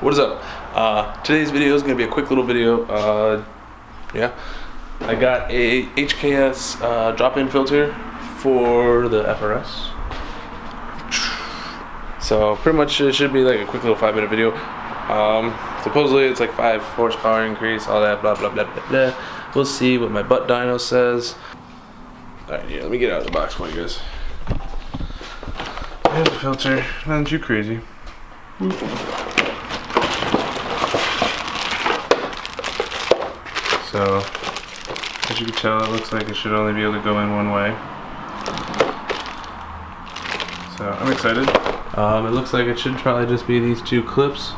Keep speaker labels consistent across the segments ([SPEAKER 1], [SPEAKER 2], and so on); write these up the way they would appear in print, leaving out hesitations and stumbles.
[SPEAKER 1] What is up? Today's video is going to be a quick little video. Yeah, I got a HKS drop-in filter for the FRS. So pretty much it should be like a quick little 5-minute video. Supposedly it's like 5 horsepower increase, all that blah blah blah blah blah. We'll see what my butt dyno says. Alright, yeah, let me get out of the box for you guys. Here's the filter, nothing too crazy. So, as you can tell, it looks like it should only be able to go in one way. So, I'm excited. It looks like it should probably just be these 2 clips,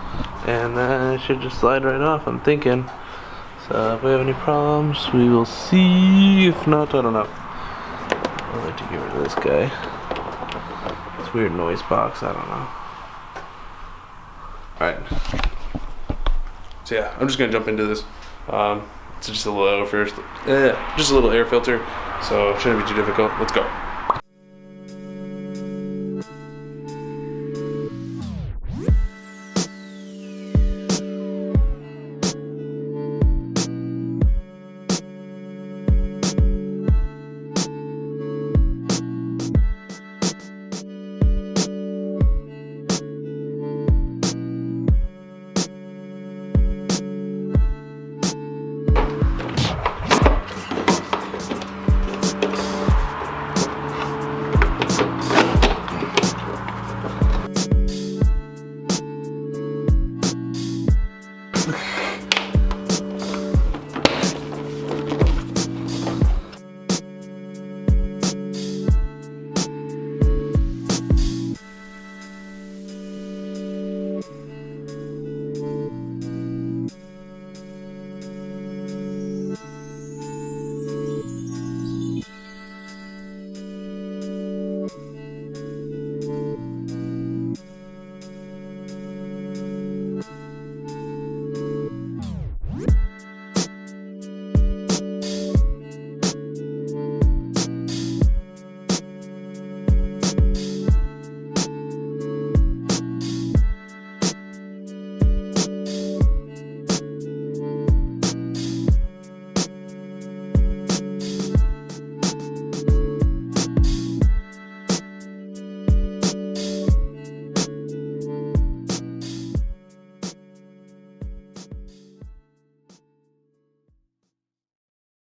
[SPEAKER 1] and then it should just slide right off, I'm thinking. So, if we have any problems, we will see. If not, I don't know. I'd like to get rid of this guy. This weird noise box, I don't know. Alright. So yeah, I'm just gonna jump into this. It's just a little air filter, so it shouldn't be too difficult. Let's go.